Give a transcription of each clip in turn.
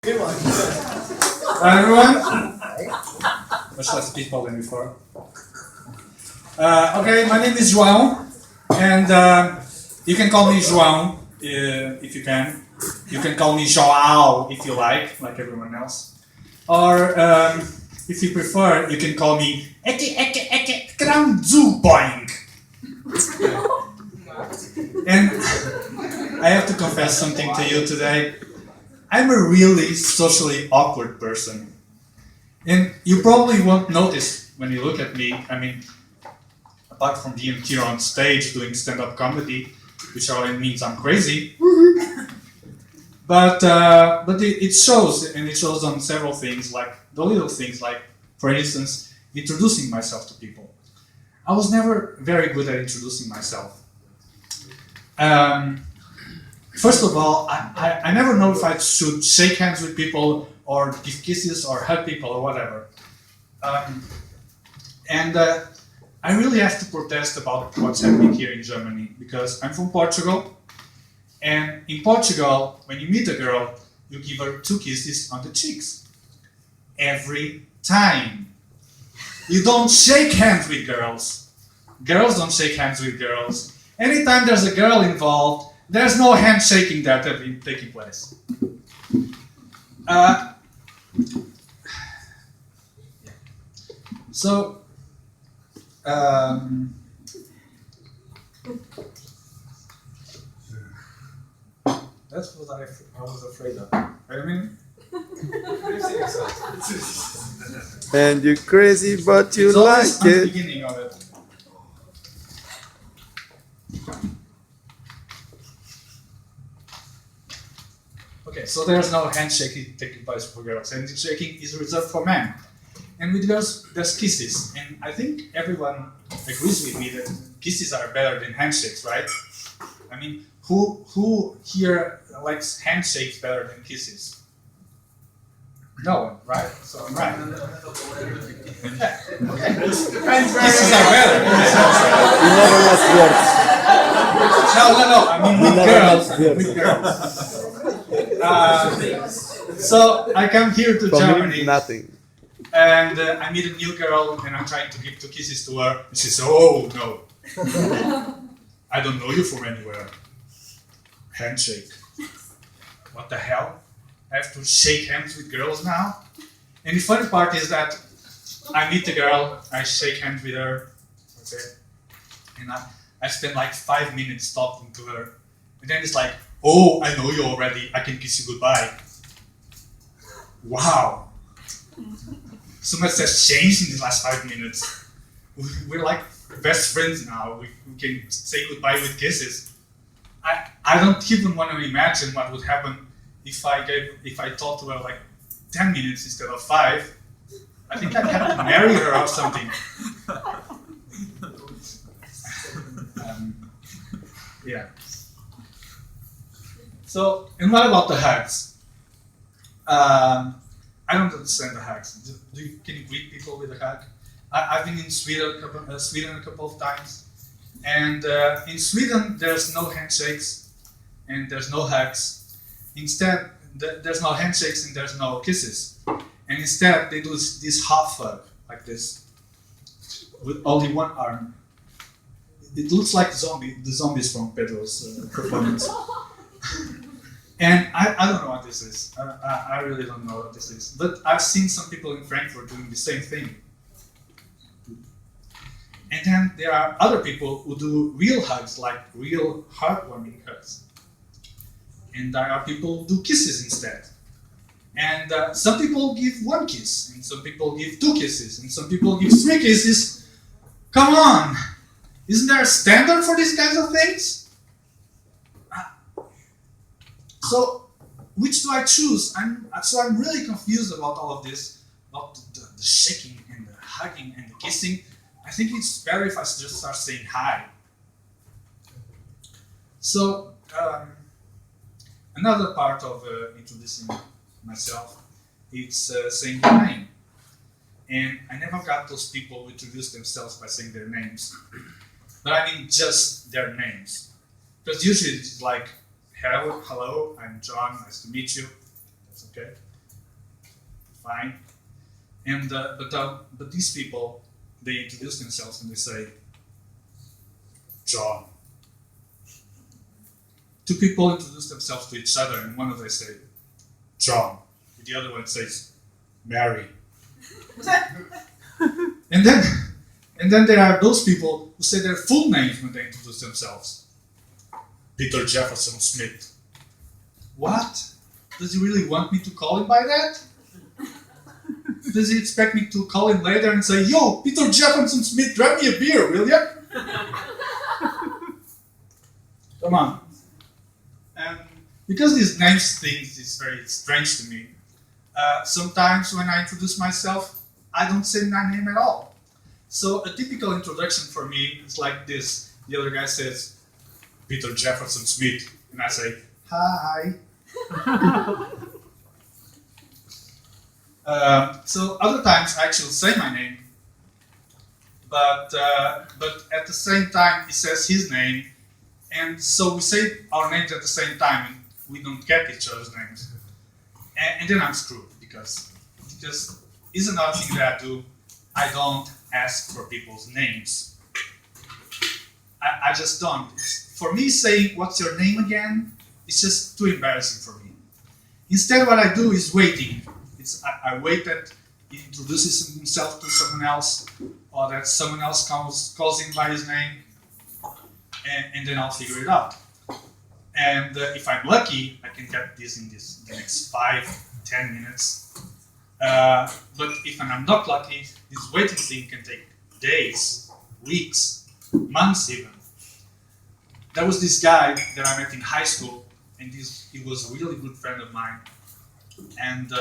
Hi everyone. Much less people than before. Okay, my name is João, and you can call me João if you can. You can call me João if you like everyone else. Or if you prefer, you can call me Eke Kramzu Boing. And I have to confess something to you today. I'm a really socially awkward person. And you probably won't notice when you look at me. I mean, apart from being here on stage doing stand-up comedy, which already means I'm crazy. But it shows, and it shows on several things, like the little things, like, for instance, introducing myself to people. I was never very good at introducing myself. First of all, I never know if I should shake hands with people or give kisses or hug people or whatever. I really have to protest about what's happening here in Germany, because I'm from Portugal, and in Portugal, when you meet a girl, you give her 2 kisses on the cheeks. Every time. You don't shake hands with girls. Girls don't shake hands with girls. Anytime there's a girl involved, there's no handshaking that have been taking place. So, that's what I was afraid of. Wait a minute. And you're crazy, but you It's always like on the it. beginning of it. Okay, so there's no handshaking taking place for girls. Handshaking is reserved for men. And with girls, there's kisses. And I think everyone agrees with me that kisses are better than handshakes, right? I mean, who here likes handshakes better than kisses? No one, right? So I'm right. Yeah, okay. Kisses are better. We never lost words. No. I mean, We with never girls. lost words. With girls. So I come here to From Germany. him, nothing. And I meet a new girl, and I'm trying to give 2 kisses to her. And she says, "Oh no, I don't know you from anywhere." Handshake. What the hell? I have to shake hands with girls now? And the funny part is that I meet the girl, I shake hands with her, okay, and I spend like 5 minutes talking to her, and then it's like, "Oh, I know you already. I can kiss you goodbye." Wow. So much has changed in the last 5 minutes. We're like best friends now. We can say goodbye with kisses. I don't even want to imagine what would happen if I talked to her like 10 minutes instead of 5. I think I'd have to marry her or something. Yeah. So, and what about the hugs? I don't understand the hugs. Can you greet people with a hug? I've been in Sweden a couple of times, and in Sweden there's no handshakes and there's no hugs. Instead, there's no handshakes and there's no kisses. And instead, they do this half hug like this, with only one arm. It looks like the zombies from Pedro's performance. And I don't know what this is. I really don't know what this is. But I've seen some people in Frankfurt doing the same thing. And then there are other people who do real hugs, like real heartwarming hugs. And there are people who do kisses instead. And some people give 1 kiss, and some people give 2 kisses, and some people give 3 kisses. Come on! Isn't there a standard for these kinds of things? So, which do I choose? I'm really confused about all of this, about the shaking and the hugging and the kissing. I think it's better if I just start saying hi. So, another part of introducing myself is saying your name. And I never got those people who introduce themselves by saying their names. But I mean just their names. Because usually it's like, hello, I'm John, nice to meet you. That's okay. fine. And but these people, they introduce themselves and they say, John. Two people introduce themselves to each other, and one of them say, John. And the other one says, Mary. and then there are those people who say their full names when they introduce themselves. Peter Jefferson Smith. What? Does he really want me to call him by that? Does he expect me to call him later and say, yo, Peter Jefferson Smith, grab me a beer, will ya? Come on. And because these names things is very strange to me, sometimes when I introduce myself, I don't say my name at all. So a typical introduction for me is like this. The other guy says, Peter Jefferson Smith, and I say, hi. So other times I actually say my name, but at the same time he says his name, and so we say our names at the same time, and we don't get each other's names, and then I'm screwed because is another thing that I do. I don't ask for people's names. I just don't. For me, saying what's your name again, it's just too embarrassing for me. Instead, what I do is waiting. I wait that he introduces himself to someone else, or that someone else calls him by his name, and then I'll figure it out. And if I'm lucky, I can get this in the next 5-10 minutes. But if I'm not lucky, this waiting thing can take days, weeks, months even. There was this guy that I met in high school, and he was a really good friend of mine. And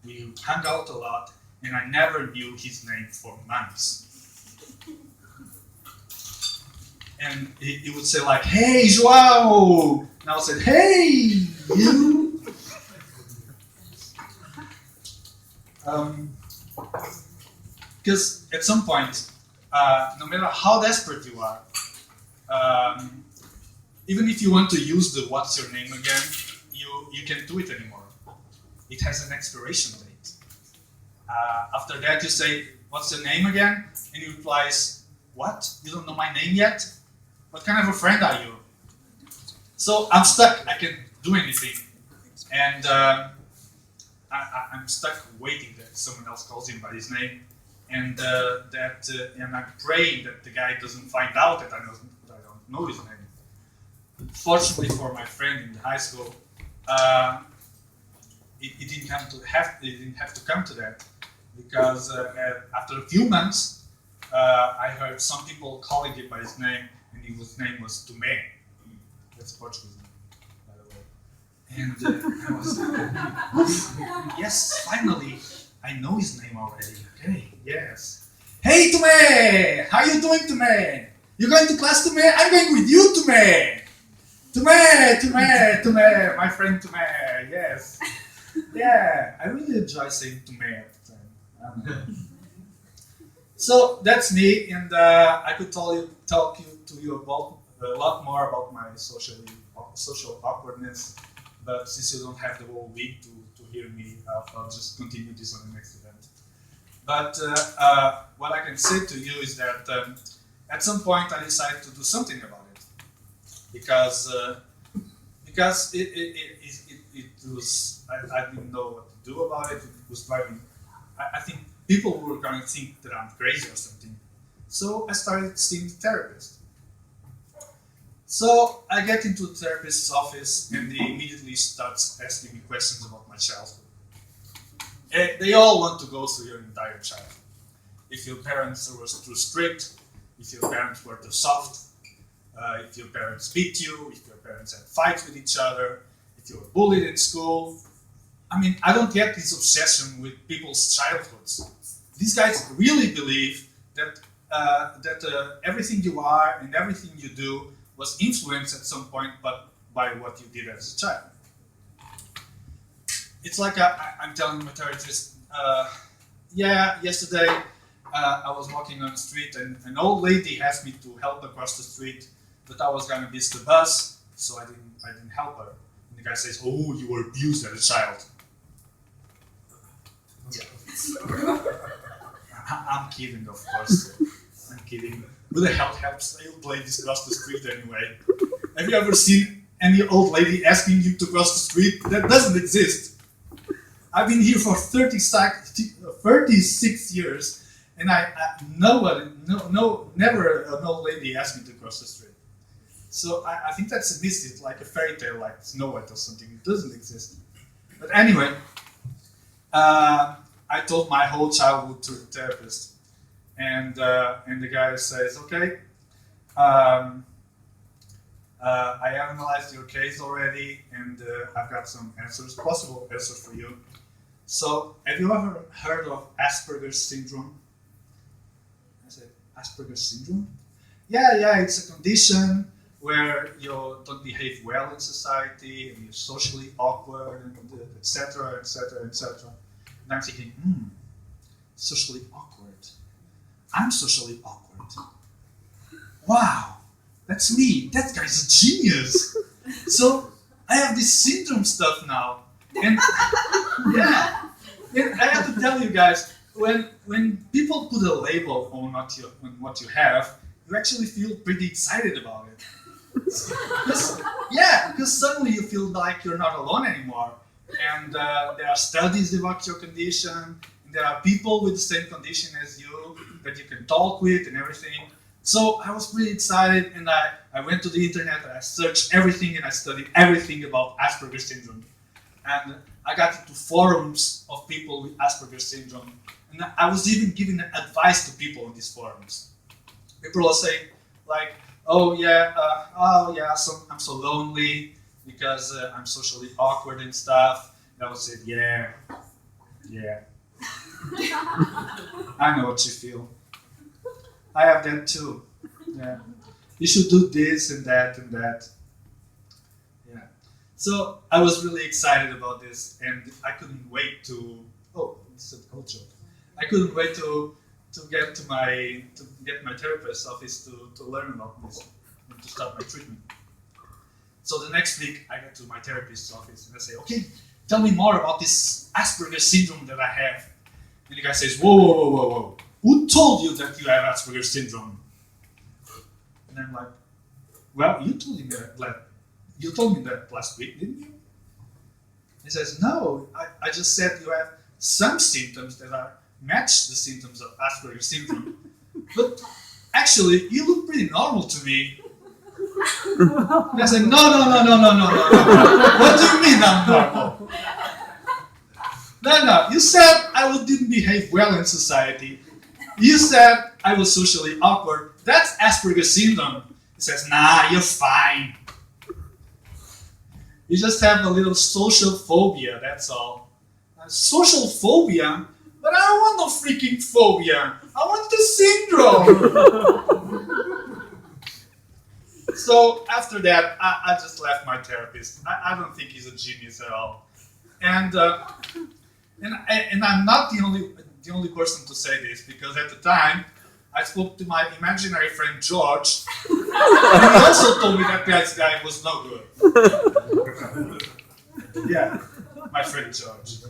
we hung out a lot, and I never knew his name for months. And he would say like, hey, João! And I would say, hey, you! Because at some point, no matter how desperate you are, even if you want to use the what's your name again, you can't do it anymore. It has an expiration date. After that you say, what's your name again? And he replies, what? You don't know my name yet? What kind of a friend are you? So I'm stuck, I can't do anything. And I'm stuck waiting that someone else calls him by his name. And and I'm praying that the guy doesn't find out that I don't know his name. Fortunately for my friend in high school, it didn't have to come to that, because after a few months, I heard some people calling him by his name, and his name was Tomé. That's Portuguese name, by the way. And I was like, yes, finally, I know his name already. Okay, yes. Hey, Tomé! How you doing, Tomé? You going to class, Tomé? I'm going with you, Tomé! Tomé, my friend Tomé, yes. Yeah, I really enjoy saying Tomé at the time. So that's me, and I could talk to you about a lot more about my social awkwardness, but since you don't have the whole week to hear me, I'll just continue this on the next event. But what I can say to you is that at some point I decided to do something about it, because it was I didn't know what to do about it. It was driving. I think people were going to think that I'm crazy or something. So I started seeing the therapist. So I get into the therapist's office, and he immediately starts asking me questions about my childhood. And they all want to go through your entire childhood. If your parents were too strict, if your parents were too soft, if your parents beat you, if your parents had fights with each other, if you were bullied in school. I mean, I don't get this obsession with people's childhoods. These guys really believe that everything you are and everything you do was influenced at some point by what you did as a child. It's like I'm telling my therapist, yesterday I was walking on the street and an old lady asked me to help across the street, but I was going to miss the bus, so I didn't help her. And the guy says, oh, you were abused as a child. kidding, of course. I'm kidding. Who the hell helps you play this across the street anyway? Have you ever seen any old lady asking you to cross the street? That doesn't exist. I've been here for 36 years, and never an old lady asked me to cross the street. So I think that's a myth. It's like a fairy tale, like Snow White or something. It doesn't exist. But anyway, I told my whole childhood to the therapist, and the guy says, okay, I analyzed your case already, and I've got some possible answers for you. So, have you ever heard of Asperger's syndrome? I said, Asperger's syndrome? Yeah, it's a condition where you don't behave well in society, and you're socially awkward, and etc., etc., etc. And I'm thinking, socially awkward. I'm socially awkward. Wow, that's me. That guy's a genius. So I have this syndrome stuff now, and yeah. And I have to tell you guys, when people put a label on what you have, you actually feel pretty excited about it. Because suddenly you feel like you're not alone anymore. And there are studies about your condition. And there are people with the same condition as you that you can talk with and everything. So I was pretty excited, and I went to the internet and I searched everything and I studied everything about Asperger's syndrome. And I got into forums of people with Asperger's syndrome. And I was even giving advice to people in these forums. People are saying, like, so I'm so lonely because I'm socially awkward and stuff. And I would say, yeah, I know what you feel. I have that too. Yeah, you should do this and that and that. Yeah. So I was really excited about this, and I couldn't wait to. Oh, it's a cold joke. I couldn't wait to get my therapist's office to learn about this and to start my treatment. So the next week I get to my therapist's office and I say, okay, tell me more about this Asperger's syndrome that I have. And the guy says, whoa. Who told you that you have Asperger's syndrome? And I'm like, well, you told me that last week, didn't you? He says, no, I just said you have some symptoms that match the symptoms of Asperger's syndrome. But actually, you look pretty normal to me. And I said, no. What do you mean I'm normal? No, you said I didn't behave well in society. You said I was socially awkward. That's Asperger's syndrome. He says, nah, you're fine. You just have a little social phobia, that's all. Social phobia? But I don't want no freaking phobia. I want the syndrome. So after that, I just left my therapist. I don't think he's a genius at all. And I'm not the only person to say this, because at the time I spoke to my imaginary friend George, and he also told me that this guy was no good. Yeah, my friend George.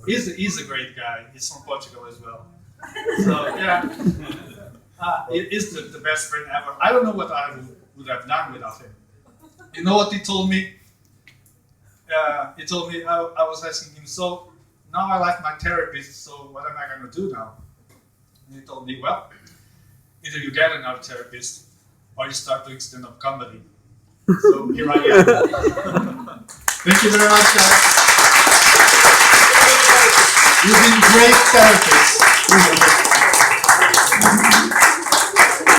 He's a great guy. He's from Portugal as well. So yeah, he is the best friend ever. I don't know what I would have done without him. You know what he told me? He told me, I was asking him, so now I left my therapist, so what am I going to do now? And he told me, well, either you get another therapist or you start doing stand-up comedy. So here I am. Thank you very much, guys. You've been great therapists.